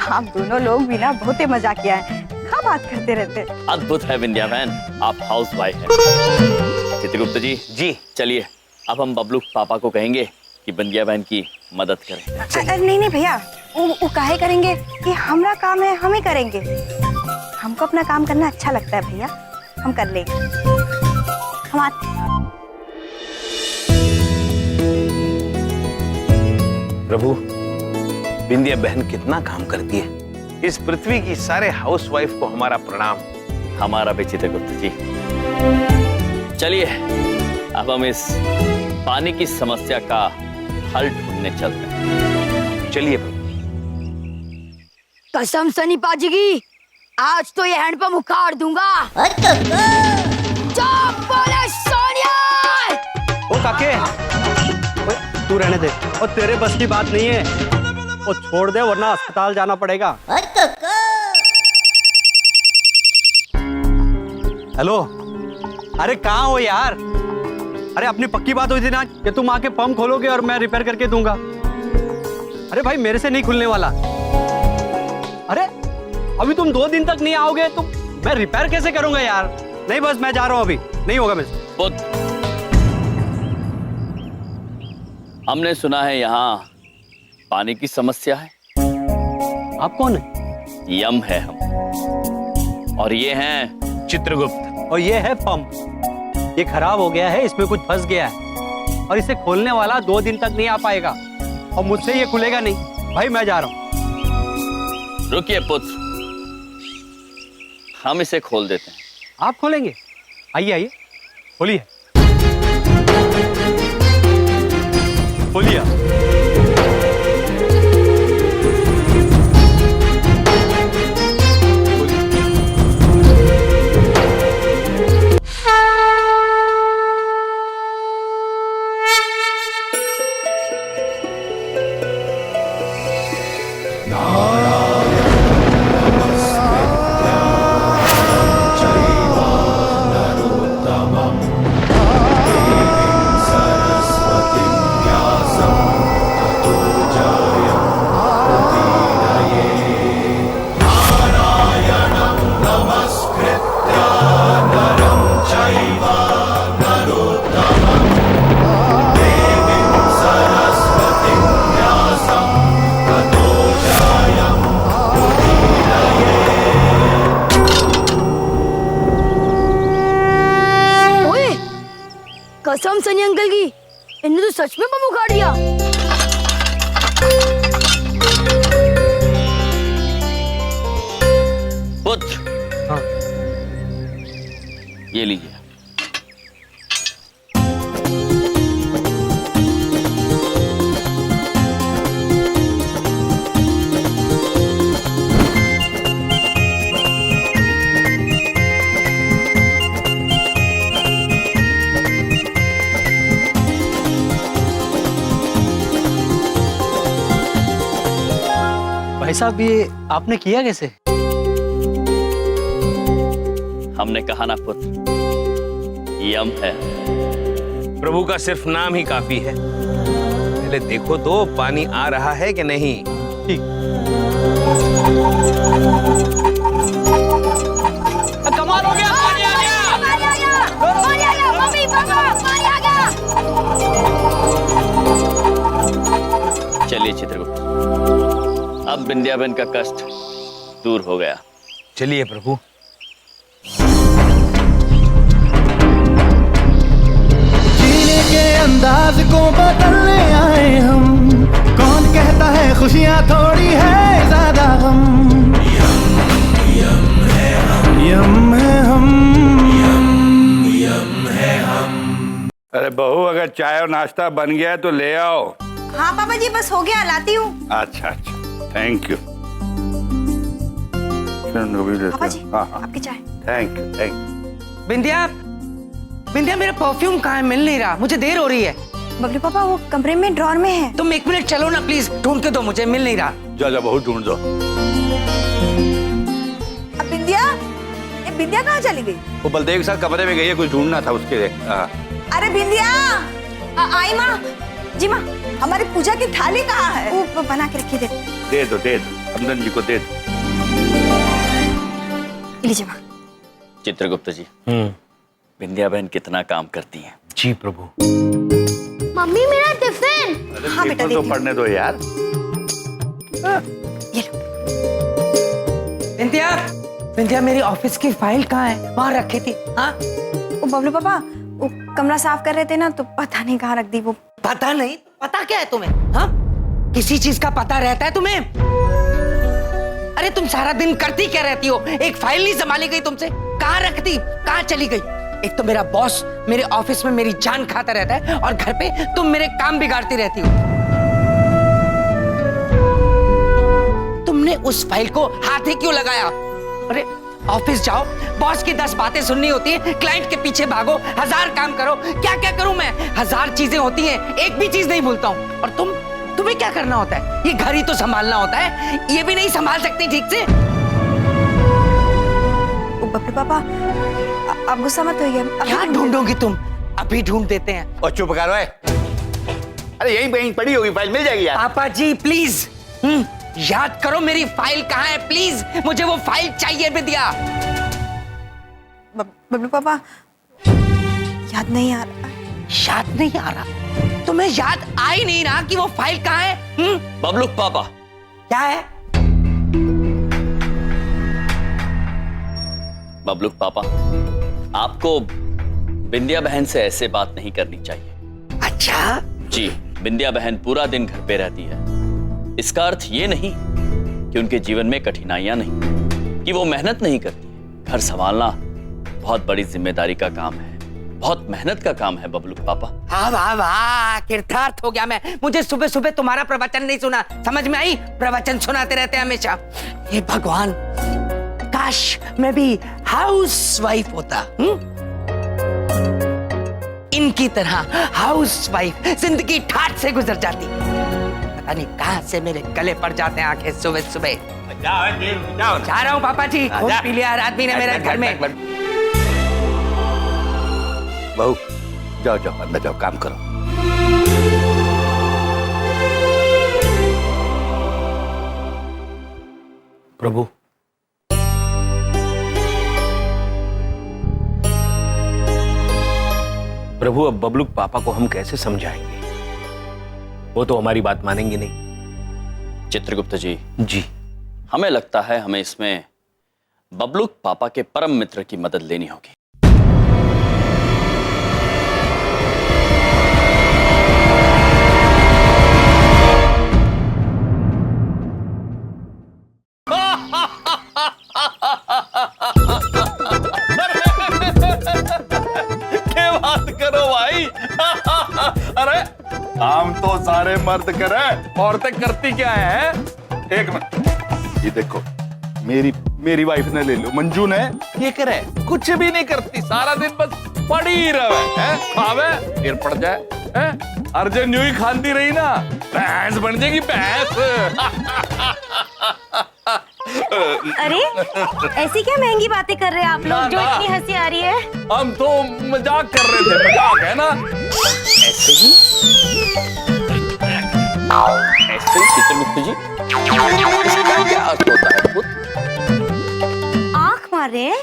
आप दोनों लोग भी ना बहुत ही मजाकिया हैं, क्या बात करते रहते। अद्भुत है बिंदिया बहन, आप हाउस वाइफ हैं। चित्रगुप्त जी, जी चलिए अब हम बबलू पापा को कहेंगे कि बिंदिया बहन की मदद करें। नहीं नहीं भैया, वो काहे करेंगे, ये हमारा काम है, हम ही करेंगे। हमको अपना काम करना अच्छा लगता है भैया, हम कर लेंगे। हम आते हैं। प्रभु, बिंदिया बहन कितना काम करती है। इस पृथ्वी की सारे हाउसवाइफ को हमारा प्रणाम। हमारा भी चित्रगुप्त जी। चलिए अब हम इस पानी की समस्या का हल ढूंढने चलते हैं। चलिए प्रभु। कसम सनी पाजी की, आज तो ये हैंडपंप उखाड़ दूंगा। चुप बोले सोनिया। ओ काके, तू रहने दे, और तेरे बस की बात नहीं है, वो छोड़ दे वरना अस्पताल जाना पड़ेगा। हेलो, अरे कहाँ हो यार? अरे अपनी पक्की बात हुई थी ना कि तुम आके पंप खोलोगे और मैं रिपेयर करके दूंगा। अरे भाई मेरे से नहीं खुलने वाला। अरे अभी तुम 2 दिन तक नहीं आओगे तो मैं रिपेयर कैसे करूंगा यार? नहीं बस मैं जा रहा हूँ, अभी नहीं होगा मुझसे। हमने सुना है यहाँ पानी की समस्या है। आप कौन है? यम है हम, और ये हैं चित्रगुप्त, और ये है पंप। ये खराब हो गया है, इसमें कुछ फंस गया है और इसे खोलने वाला 2 दिन तक नहीं आ पाएगा और मुझसे ये खुलेगा नहीं। भाई मैं जा रहा हूँ। रुकिए पुत्र, हम इसे खोल देते हैं। आप खोलेंगे? आइए आइए, खोलिए खोलिए। कसम सनी अंकल की, इन्होंने तो सच में बम उखाड़ दिया। पुत्र, हाँ। ये लीजिए। भाई साहब ये आपने किया कैसे? हमने कहा ना पुत्र, यम है। प्रभु का सिर्फ नाम ही काफी है। पहले देखो तो पानी आ रहा है कि नहीं। ठीक। कमाल हो गया, पानी आ गया। पानी आ गया, पानी आ गया, मम्मी पापा पानी आ गया। चलिए चित्रगुप्त, अब बिंदियाबन का कष्ट दूर हो गया। चलिए प्रभु। जीने के अंदाज को बदलने आए हम, कौन कहता है खुशियां थोड़ी है ज्यादा गम। यम है हम, यम है हम, यम है हम। अरे बहू, अगर चाय और नाश्ता बन गया है तो ले आओ। हाँ पापा जी, बस हो गया, लाती हूँ। अच्छा अच्छा, थैंक यू। पापा जी, हाँ हाँ, आपकी चाय। Thank you thank you. Bindiya, Bindiya मेरा परफ्यूम कहाँ है? मिल नहीं रहा, मुझे देर हो रही है। बबलू पापा वो कमरे में ड्रॉर में है। तुम एक मिनट चलो ना प्लीज, ढूंढ के दो, मुझे मिल नहीं रहा। जा जा बहुत ढूंढ दो। अब बिंदिया, ये बिंदिया कहाँ चली गई? वो बलदेव के साथ कमरे में गई है, कुछ ढूंढना था उसके लिए। अरे बिंदिया, आई माँ जी। माँ हमारी पूजा की थाली कहाँ है? वो बना के रखी दे दो अमदन जी को दे दो। लीजिए माँ। चित्रगुप्त जी, बिंदिया बहन कितना काम करती हैं। जी प्रभु। मम्मी मेरा टिफिन। हाँ बेटा, तो पढ़ने दो यार। ये लो। बिंदिया, बिंदिया मेरी ऑफिस की फाइल कहाँ है? वहाँ रखी थी। हाँ वो बबलू पापा वो कमरा साफ कर रहे थे ना, तो पता नहीं कहाँ रख दी वो। पता नहीं? पता क्या है तुम्हें? हाँ, किसी चीज का पता रहता है तुम्हें? अरे तुम सारा दिन करती क्या रहती हो? एक फाइल नहीं संभाली गई तुमसे? कहाँ रख दी, कहाँ चली गई? एक तो मेरा बॉस मेरे ऑफिस में मेरी जान खाता रहता है, और घर पे तुम मेरे काम बिगाड़ती रहती हो। तुमने उस फाइल को हाथ ही क्यों लगाया? अरे ऑफिस जाओ, बॉस की 10 बातें सुननी होती है, क्लाइंट के पीछे भागो, 1000 काम करो। क्या क्या करूं मैं? 1000 चीजें होती हैं, एक भी चीज नहीं भूलता हूं। और तुम्हें क्या करना होता है? ये घर ही तो संभालना होता है, ये भी नहीं संभाल सकती ठीक से? बबलू पापा आप गुस्सा मत होइए। क्या ढूंढोगी तुम? अभी ढूंढ देते हैं। और चुप करो। अरे यहीं कहीं पड़ी होगी फाइल, मिल जाएगी यार। पापा जी प्लीज, याद करो मेरी फाइल कहाँ है प्लीज, मुझे वो फाइल चाहिए बिंदिया। बबलू पापा याद नहीं आ रहा। याद नहीं आ रहा? तुम्हें याद आ ही नहीं रहा कि वो फाइल कहाँ है? बबलू पापा। क्या है? बबलू पापा, आपको बिंदिया बहन से ऐसे बात नहीं करनी चाहिए। अच्छा जी, बिंदिया बहन पूरा दिन घर पे रहती है। इसका अर्थ ये नहीं कि उनके जीवन में कठिनाइयां नहीं, कि वो मेहनत नहीं करती। घर संभालना बहुत बड़ी जिम्मेदारी का काम है, बहुत मेहनत का काम है बबलू पापा। हाँ वाह वाह, कृतार्थ हो गया मैं। मुझे सुबह सुबह तुम्हारा प्रवचन नहीं सुना, समझ में आई? प्रवचन सुनाते रहते हैं हमेशा। हे भगवान, काश मैं भी हाउस वाइफ होता। इनकी तरह हाउस वाइफ जिंदगी ठाठ से गुजर जाती। पता नहीं कहां से मेरे गले पड़ जाते हैं आंखें सुबह सुबह। जा रहा हूँ पापा जी, खूब पी लिया आदमी ने मेरे घर में। बहू जाओ जाओ अंदर जाओ, काम करो। प्रभु प्रभु, अब बबलू पापा को हम कैसे समझाएंगे? वो तो हमारी बात मानेंगे नहीं। चित्रगुप्त जी, जी हमें लगता है हमें इसमें बबलू पापा के परम मित्र की मदद लेनी होगी। क्या बात करो भाई। अरे हम तो सारे मर्द करे, औरतें करती क्या है? एक मिनट, ये देखो मेरी वाइफ ने ले लो, मंजू ने, ये करे कुछ भी नहीं करती, सारा दिन बस पड़ी रहे, खावे फिर पड़ जाए, अर्जन यूं ही खाती रही ना, भैंस बन जाएगी भैंस। अरे ऐसी क्या महंगी बातें कर रहे हैं आप लोग, जो इतनी हंसी आ रही है? हम तो मजाक कर रहे थे, मजाक है ना। ऐसे ही चित्रगुप्त जी, इसका क्या अर्थ होता है? आंख मार रहे हैं?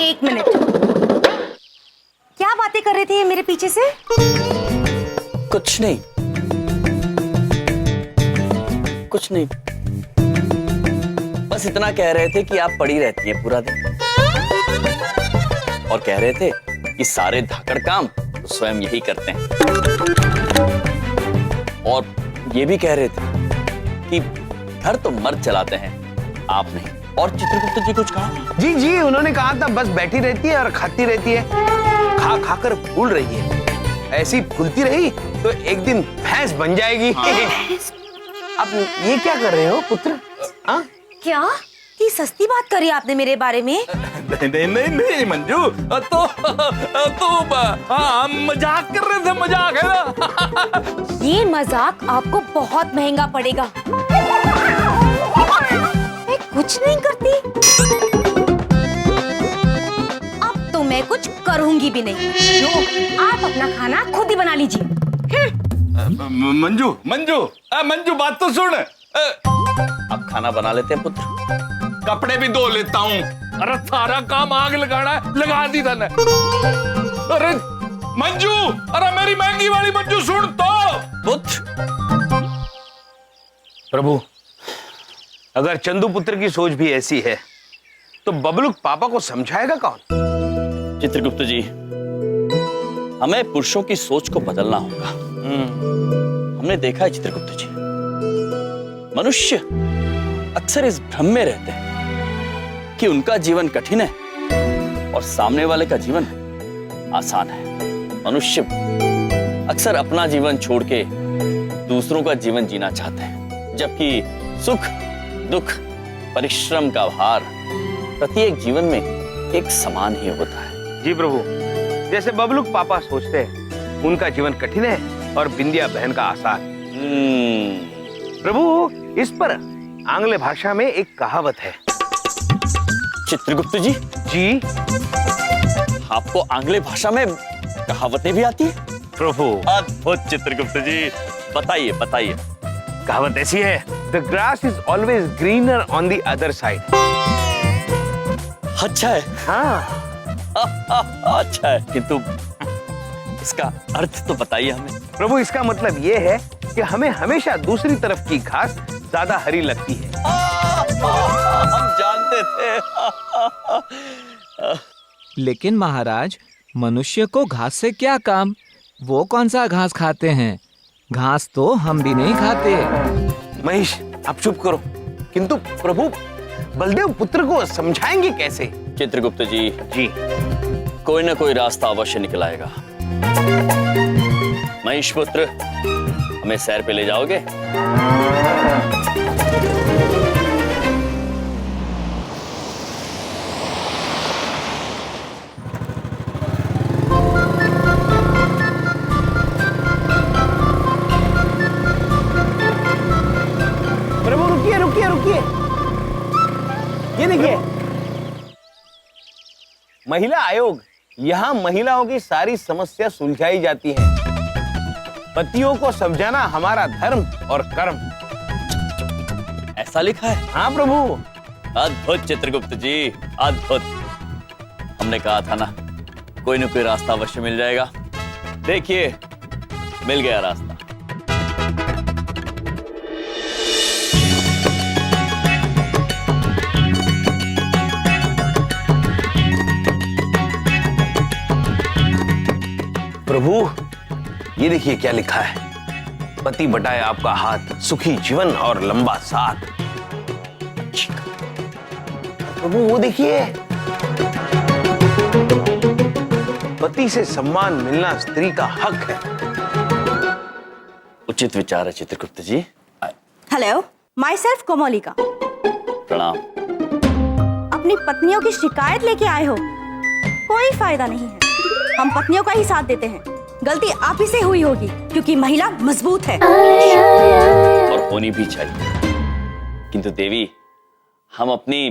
एक मिनट, क्या बातें कर रहे थे ये मेरे पीछे से? कुछ नहीं, कुछ नहीं, बस इतना कह रहे थे कि आप पड़ी रहती हैं पूरा दिन, और कह रहे थे कि सारे धाकड़ काम तो स्वयं यही करते हैं, और ये भी कह रहे थे कि घर तो मर्द चलाते हैं, आप नहीं। और चित्रगुप्त जी कुछ कहा? जी जी, उन्होंने कहा था बस बैठी रहती है और खाती रहती है, खा खाकर फूल रही है, ऐसी फूलती रही तो एक दिन भैंस बन जाएगी। अब ये क्या कर रहे हो पुत्र? हाँ? क्या? कितनी सस्ती बात करी आपने मेरे बारे में। नहीं मंजू, तो हम मजाक कर रहे थे, मजाक है ना। ये मजाक आपको बहुत महंगा पड़ेगा। मैं कुछ नहीं करती, अब तो मैं कुछ करूंगी भी नहीं। लो, आप अपना खाना खुद ही बना लीजिए। मंजू मंजू मंजू, बात तो सुन। अब खाना बना लेते हैं पुत्र। कपड़े भी धो लेता हूँ। अरे सारा काम आग लगाना है, लगा दी था। अरे मंजू, अरे मेरी महंगी वाली मंजू सुन तो। पुत्र, प्रभु, अगर चंदू पुत्र की सोच भी ऐसी है तो बबलू पापा को समझाएगा कौन? चित्रगुप्त जी, हमें पुरुषों की सोच को बदलना होगा। हमने देखा है चित्रगुप्त जी, मनुष्य अक्सर इस भ्रम में रहते हैं कि उनका जीवन कठिन है और सामने वाले का जीवन आसान है। मनुष्य अक्सर अपना जीवन छोड़ के दूसरों का जीवन जीना चाहते हैं, जबकि सुख दुख परिश्रम का भार प्रत्येक जीवन में एक समान ही होता है। जी प्रभु, जैसे बबलू पापा सोचते हैं उनका जीवन कठिन है और बिंदिया बहन का आसान। प्रभु, इस पर आंग्ल भाषा में एक कहावत है। चित्रगुप्त जी, जी आपको आंग्ल भाषा में कहावतें भी आती है? प्रभु, अद्भुत चित्रगुप्त जी, बताइए बताइए। कहावत ऐसी है, the grass is always greener on the other side. अच्छा है। हाँ अच्छा है, किंतु इसका अर्थ तो बताइए हमें। प्रभु, इसका मतलब ये है कि हमें हमेशा दूसरी तरफ की घास ज्यादा हरी लगती है। हम जानते थे। लेकिन महाराज, मनुष्य को घास से क्या काम? वो कौन सा घास खाते हैं? घास तो हम भी नहीं खाते। महेश, आप चुप करो। किंतु प्रभु, बलदेव पुत्र को समझाएंगे कैसे? चित्रगुप्त जी, जी कोई ना कोई रास्ता अवश्य निकल आएगा। महेश पुत्र, हमें सैर पे ले जाओगे? प्रभु, रुकिए रुकिए रुकिए, ये देखिए, महिला आयोग। यहाँ महिलाओं की सारी समस्या सुलझाई जाती है। पतियों को समझाना हमारा धर्म और कर्म। ऐसा लिखा है? हाँ प्रभु। अद्भुत चित्रगुप्त जी, अद्भुत। हमने कहा था ना, कोई न कोई रास्ता अवश्य मिल जाएगा। देखिए, मिल गया रास्ता। प्रभु, ये देखिए क्या लिखा है। पति बटाए आपका हाथ, सुखी जीवन और लंबा साथ। प्रभु, वो देखिए, पति से सम्मान मिलना स्त्री का हक है। उचित विचार है Chitragupta ji. Hello, myself Komolika. प्रणाम। अपनी पत्नियों की शिकायत लेके आए हो? कोई फायदा नहीं है, हम पत्नियों का ही साथ देते हैं। गलती आप ही से हुई होगी, क्योंकि महिला मजबूत है और होनी भी चाहिए। किंतु देवी, हम अपनी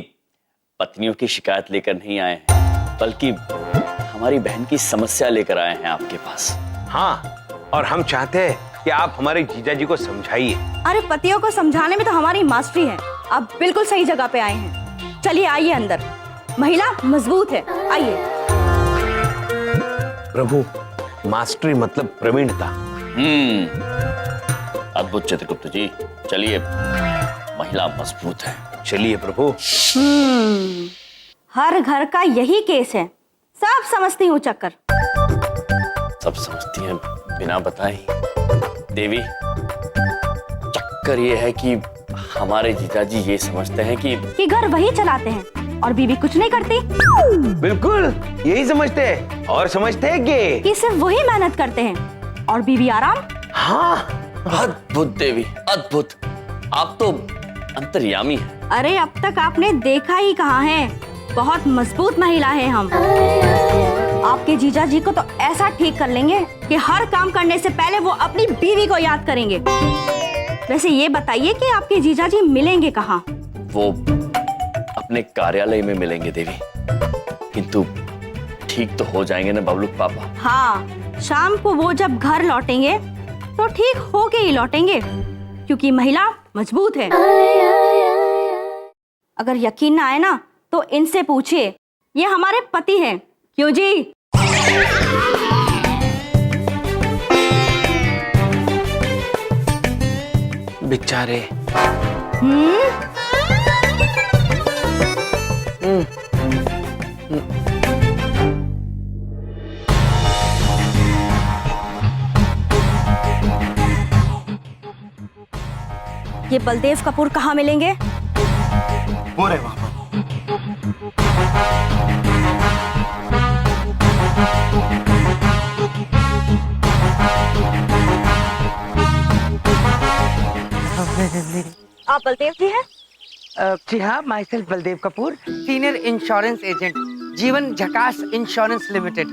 पत्नियों की शिकायत लेकर नहीं आए हैं, बल्कि हमारी बहन की समस्या लेकर आए हैं आपके पास। हाँ, और हम चाहते हैं कि आप हमारे जीजा जी को समझाइए। अरे, पतियों को समझाने में तो हमारी मास्टरी है। आप बिल्कुल सही जगह पे आए हैं। चलिए आइए अंदर, महिला मजबूत है, आइए। प्रभु, मास्टरी मतलब प्रवीणता। अद्भुत चित्रगुप्त जी, चलिए, महिला मजबूत है। चलिए प्रभु। हर घर का यही केस है, सब समझती हूँ चक्कर। सब समझती हैं बिना बताए। देवी, चक्कर ये है कि हमारे जीजाजी ये समझते हैं कि घर वही चलाते हैं और बीवी कुछ नहीं करती। बिल्कुल यही समझते हैं, और समझते हैं कि सिर्फ वही मेहनत करते हैं और बीवी आराम। हाँ, अद्भुत देवी, अद्भुत। आप तो अंतर्यामी है। अरे अब तक आपने देखा ही कहाँ है, बहुत मजबूत महिला है हम। आपके जीजा जी को तो ऐसा ठीक कर लेंगे कि हर काम करने से पहले वो अपनी बीवी को याद करेंगे। वैसे ये बताइए कि आपके जीजा जी मिलेंगे कहाँ? वो अपने कार्यालय में मिलेंगे देवी, किंतु ठीक तो हो जाएंगे ना बबलू पापा? हाँ, शाम को वो जब घर लौटेंगे तो ठीक होके ही लौटेंगे, क्योंकि महिला मजबूत है। अगर यकीन ना आए ना तो इनसे पूछिए, ये हमारे पति हैं। क्यों जी? बेचारे। ये बलदेव कपूर कहाँ मिलेंगे? वो रहे वहां पर। आप बलदेव जी हैं? जी हाँ, my self Baldev Kapoor, senior insurance agent, जीवन झकास इंश्योरेंस लिमिटेड।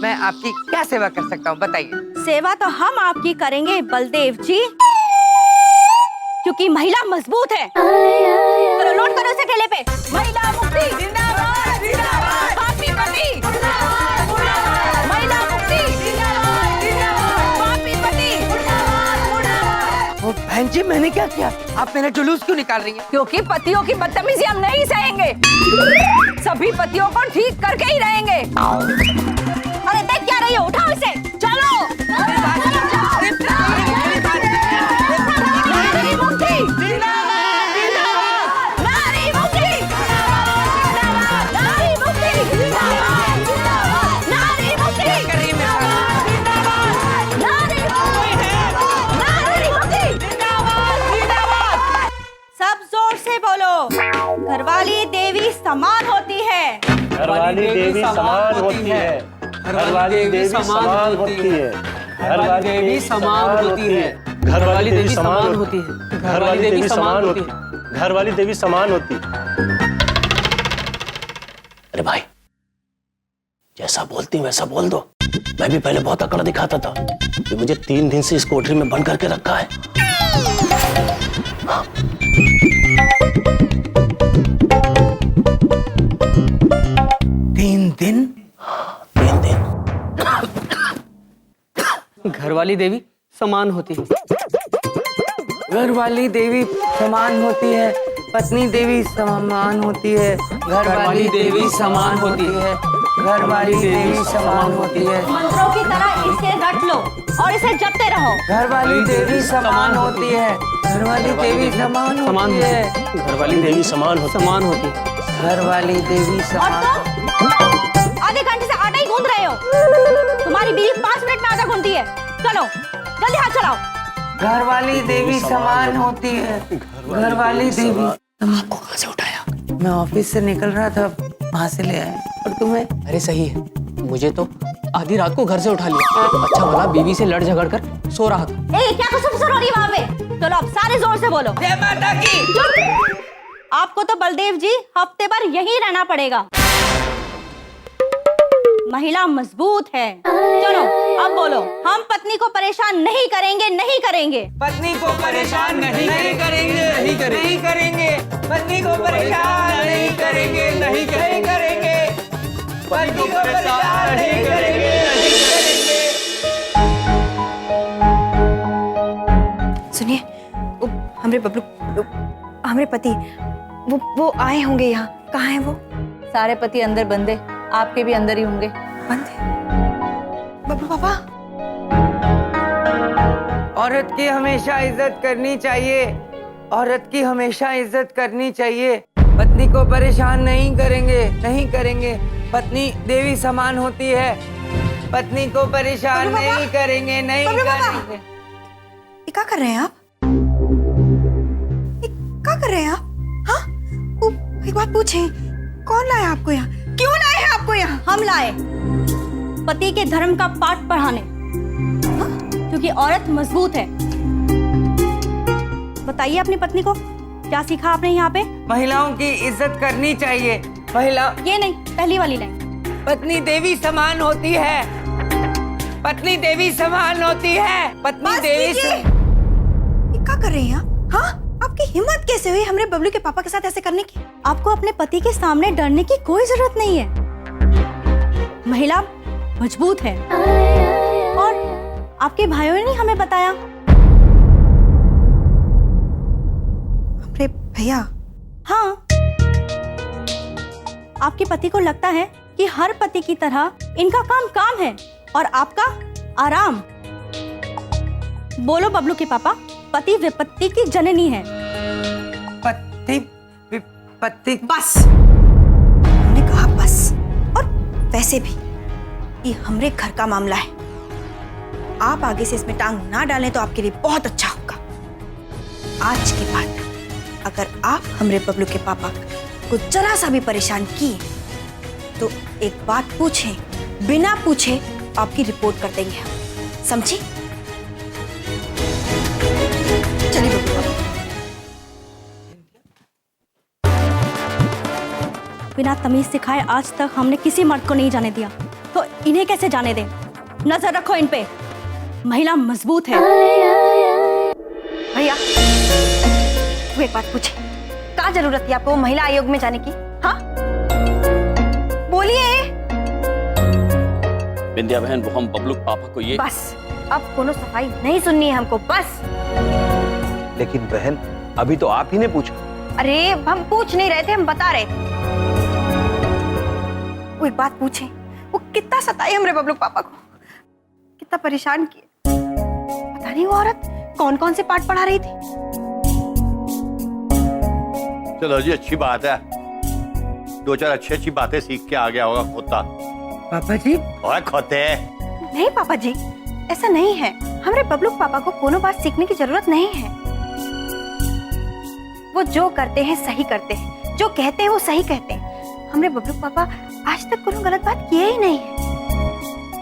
मैं आपकी क्या सेवा कर सकता हूँ, बताइए। सेवा तो हम आपकी करेंगे बलदेव जी, क्योंकि महिला मजबूत है। चलो नोट करो इसे ठेले पे। महिला मुक्ति जिंदाबाद, जिंदाबाद। पापी पति जिंदाबाद, जिंदाबाद। महिला मुक्ति जिंदाबाद, जिंदाबाद। पापी पति जिंदाबाद, जिंदाबाद। वो बहन जी, मैंने क्या किया? आप मेरा जुलूस क्यों निकाल रही हैं? क्योंकि पतियों की बदतमीजी हम नहीं सहेंगे। सभी पतियों को ठीक करके ही रहेंगे। अरे देख क्या रही हो, उठाओ इसे, चलो। सब जोर से बोलो। घरवाली देवी समान होती है। घरवाली देवी समान होती है। घरवाली देवी समान होती है। घरवाली देवी समान होती है। घरवाली देवी समान होती है। घरवाली देवी समान होती है। घरवाली देवी समान होती है। अरे भाई, जैसा बोलती हूँ वैसा बोल दो। मैं भी पहले बहुत अकड़ दिखाता था, कि मुझे 3 दिन से इस कोठरी में बंद करके रखा है। हाँ। तीन दिन? 3 दिन। घरवाली देवी समान होती है। घरवाली देवी समान होती है। पत्नी देवी समान होती है। घरवाली देवी समान होती है। घरवाली देवी समान होती है। मंत्रों की तरह इसे रट लो और इसे जपते रहो। घरवाली देवी समान होती है। घरवाली देवी समान होती है। घरवाली देवी समान होती है। घरवाली देवी समान। आधे घंटे से आटा ही गूंद रहे हो। तुम्हारी बीवी 5 मिनट में आटा गूंथती है। चलो जल्दी हाथ चलाओ। घरवाली देवी समान होती है। घरवाली देवी। आपको कहाँ से उठाया? मैं ऑफिस से निकल रहा था, वहाँ से ले आए। और तुम्हें? अरे सही है, मुझे तो आधी रात को घर से उठा लिया। अच्छा भला बीवी से लड़ झगड़ कर सो रहा था। ए, क्या कुसुम हो रही है वहाँ पे? चलो अब सारे जोर से बोलो। जय माता की। चुप। आपको तो बलदेव जी हफ्ते भर यहीं रहना पड़ेगा। महिला मजबूत है। चलो अब बोलो, हम पत्नी को परेशान नहीं करेंगे, नहीं करेंगे। पत्नी को परेशान नहीं करेंगे, नहीं करेंगे। पत्नी को परेशान नहीं करेंगे, नहीं करेंगे। पत्नी को परेशान नहीं करेंगे, नहीं करेंगे। सुनिए, हमारे बबलू, हमारे पति, वो आए होंगे यहाँ। कहाँ है वो? सारे पति अंदर बंदे, आपके भी अंदर ही होंगे। बंदे? बबलू पापा? औरत की हमेशा इज्जत करनी चाहिए। औरत की हमेशा इज्जत करनी चाहिए। पत्नी को परेशान नहीं करेंगे, नहीं करेंगे। पत्नी देवी समान होती है। पत्नी को परेशान नहीं करेंगे, नहीं करेंगे। ये क्या कर रहे हैं आप? ये क्या कर रहे हैं आप? हाँ? एक बात पूछें, कौन लाया आपको यहाँ? क्यों लाए हैं आपको यहाँ? हम लाए पति के धर्म का पाठ पढ़ाने। क्योंकि औरत मजबूत है। बताइए अपनी पत्नी को, क्या सीखा आपने यहाँ पे? महिलाओं की इज्जत करनी चाहिए। महिला ये नहीं, पहली वाली लाइन। पत्नी देवी समान होती है। पत्नी देवी समान होती है। पत्नी देवी ये क्या कर रहे हैं आप? हाँ? आपकी हिम्मत कैसे हुई हमरे बबलू के पापा के साथ ऐसे करने की? आपको अपने पति के सामने डरने की कोई जरूरत नहीं है। महिला मजबूत है और आपके भाइयों ने हमें बताया। अरे भैया। हाँ, आपके पति को लगता है कि हर पति की तरह इनका काम काम है और आपका आराम। बोलो बबलू के पापा, पति विपत्ति की जननी है। पति विपत्ति। बस, हमने कहा बस। और वैसे भी ये हमरे घर का मामला है। आप आगे से इसमें टांग ना डालें तो आपके लिए बहुत अच्छा होगा। आज के बाद अगर आप हमरे बबलू के पापा को जरा सा भी परेशान किए तो एक बात पूछें, बिना पूछे आपकी रिपोर्ट कर देंगे हम, समझी? चलिए बबलू पापा। बिना तमीज सिखाए आज तक हमने किसी मर्द को नहीं जाने दिया, तो इन्हें कैसे जाने दें? नजर रखो इन पे। महिला मजबूत है। भैया, वो एक बात पूछे, क्या जरूरत थी आपको महिला आयोग में जाने की? हाँ, बोलिए। बिंदिया बहन, वो हम बबलू पापा को ये बस, अब कोनो सफाई नहीं सुननी है हमको, बस। लेकिन बहन, अभी तो आप ही ने पूछा। अरे हम पूछ नहीं रहे थे, हम बता रहे थे। वो एक बात पूछे, वो कितना सताए हमरे बबलू पापा को, कितना परेशान किए। पता नहीं वो औरत कौन कौन से पाठ पढ़ा रही थी। चलो जी, अच्छी बात है। दो चार अच्छी बातें सीख के आ गया होगा खोता। पापा जी। ओए खोते। नहीं पापा जी, ऐसा नहीं है। हमरे बबलू पापा को कोनो बात सीखने की जरूरत नहीं है। वो जो करते हैं सही करते हैं, जो कहते हैं वो सही कहते हैं। हमरे बबलू पापा आज तक कोनो गलत बात किए ही नहीं है।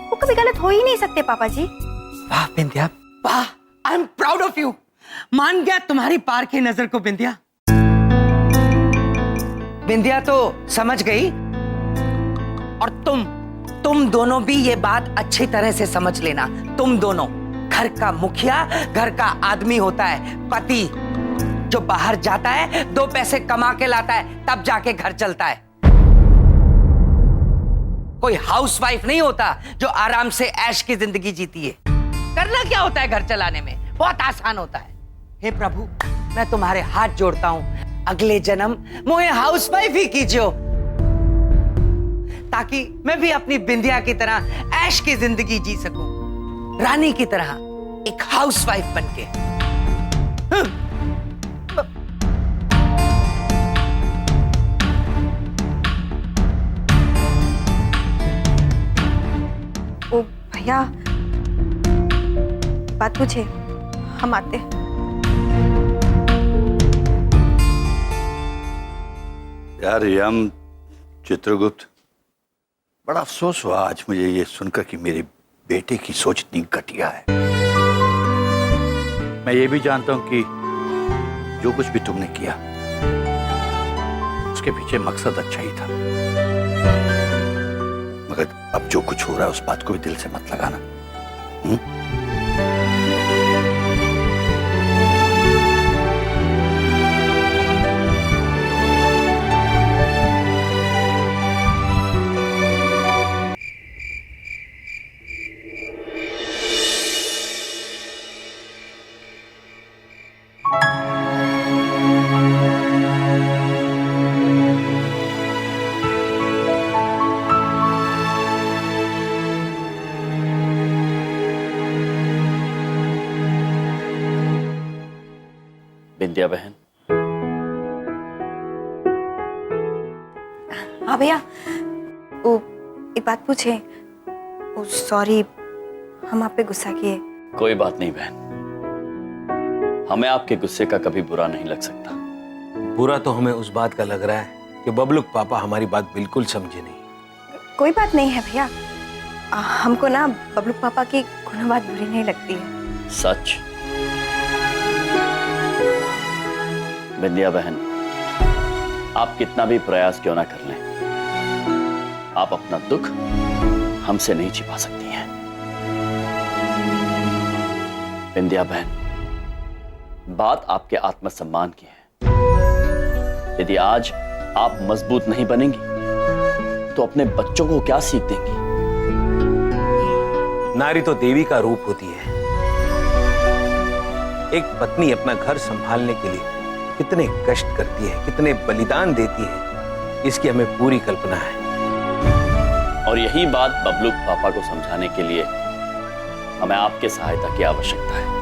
वो कभी गलत हो ही नहीं सकते पापा जी। वाह बिंदिया, वाह, I am proud of you. मान गया तुम्हारी पार की नजर को बिंदिया। बिंदिया तो समझ गई, और तुम दोनों भी ये बात अच्छी तरह से समझ लेना। तुम दोनों, घर का मुखिया घर का आदमी होता है, पति जो बाहर जाता है, 2 पैसे कमा के लाता है, तब जाके घर चलता है। कोई हाउसवाइफ नहीं होता जो आराम से ऐश की जिंदगी जीती है। करना क्या होता है घर चलाने में? बहुत आसान होता है। हे प्रभु, मैं तुम्हारे हाथ जोड़ता हूं, अगले जन्म मुझे हाउसवाइफ ही कीजियो, ताकि मैं भी अपनी बिंदिया की तरह ऐश की जिंदगी जी सकूं, रानी की तरह एक हाउसवाइफ बनके। ओ भैया, बात पूछे, हम आते। यार यम चित्रगुप्त, बड़ा अफसोस हुआ आज मुझे ये सुनकर कि मेरे बेटे की सोच इतनी घटिया है। मैं ये भी जानता हूं कि जो कुछ भी तुमने किया उसके पीछे मकसद अच्छा ही था, मगर अब जो कुछ हो रहा है उस बात को भी दिल से मत लगाना। बिंदिया बहन। हाँ भैया, वो एक बात पूछे। ओ सॉरी, हम आप पे गुस्सा किए। कोई बात नहीं बहन, हमें आपके गुस्से का कभी बुरा नहीं लग सकता। बुरा तो हमें उस बात का लग रहा है कि बबलू पापा हमारी बात बिल्कुल समझे नहीं। कोई बात नहीं है भैया, हमको ना बबलू पापा की कोनो बात बुरी नहीं लगती है। सच? विंध्या बहन, आप कितना भी प्रयास क्यों ना कर लें, आप अपना दुख हमसे नहीं छिपा सकती हैं। विंध्या बहन, बात आपके आत्मसम्मान की है। यदि आज आप मजबूत नहीं बनेंगी तो अपने बच्चों को क्या सीख देंगी? नारी तो देवी का रूप होती है। एक पत्नी अपना घर संभालने के लिए कितने कष्ट करती है, कितने बलिदान देती है, इसकी हमें पूरी कल्पना है। और यही बात बबलू पापा को समझाने के लिए हमें आपके सहायता की आवश्यकता है।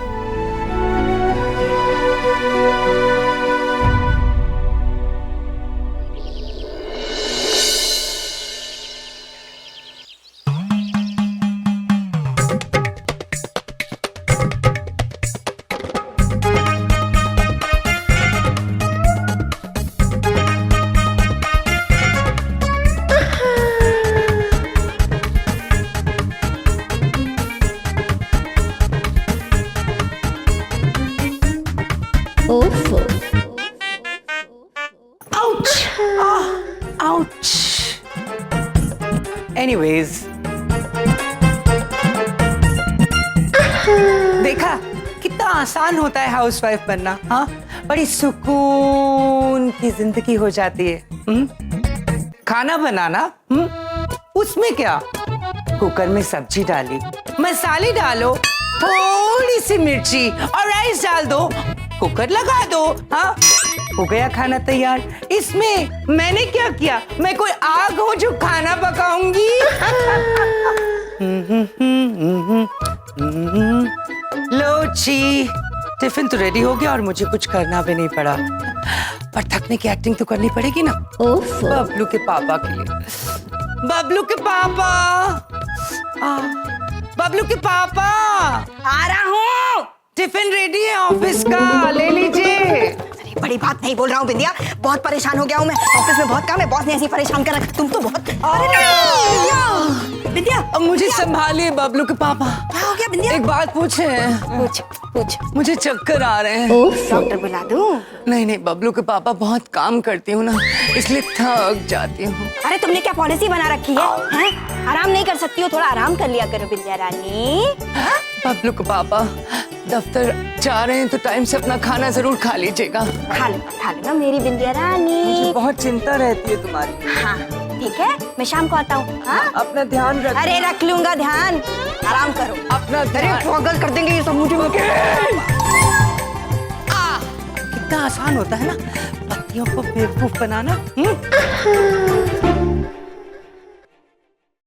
एनीवेज, देखा कितना आसान होता है हाउसवाइफ बनना। हाँ, बड़ी सुकून की जिंदगी हो जाती है। खाना बनाना, उसमें क्या, कुकर में सब्जी डाली, मसाले डालो, थोड़ी सी मिर्ची और राइस डाल दो, कुकर लगा दो, हाँ हो गया खाना तैयार। इसमें मैंने क्या किया, मैं कोई आग हूं जो खाना पकाऊंगी? लो जी, टिफिन तो रेडी हो गया और मुझे कुछ करना भी नहीं पड़ा, पर थकने की एक्टिंग तो करनी पड़ेगी ना बबलू के पापा के लिए। बबलू के पापा, बबलू के पापा, आ रहा हूँ। टिफिन रेडी है ऑफिस का, ले लीजिए। अरे बड़ी बात नहीं बोल रहा हूँ बिंदिया, बहुत परेशान हो गया हूँ मैं, ऑफिस में बहुत काम है, बॉस ने ऐसी परेशान कर रखा, तुम तो बहुत। अरे बिंदिया, अब मुझे संभालिए बबलू के पापा। क्या हो गया बिंदिया? एक बात पूछे? पूछ। मुझे चक्कर आ रहे हैं। डॉक्टर बुला दूं? नहीं, बबलू के पापा बहुत काम करती हूँ ना, इसलिए थक जाती हूँ। अरे तुमने क्या पॉलिसी बना रखी है, हैं? आराम नहीं कर सकती हो, थोड़ा आराम कर लिया करो बिंदिया रानी। बबलू के पापा दफ्तर जा रहे हैं तो टाइम से अपना खाना जरूर खा लीजिएगा। खा लेना मेरी बिंदिया रानी। मुझे बहुत चिंता रहती है तुम्हारी। हाँ ठीक है, मैं शाम को आता हूँ। हाँ अपना ध्यान रखना। अरे रख लूंगा ध्यान, आराम करो। अपना ध्यान। अरे पागल कर देंगे ये सब मुझे। कितना आसान होता है ना पतियों को बेवकूफ बनाना।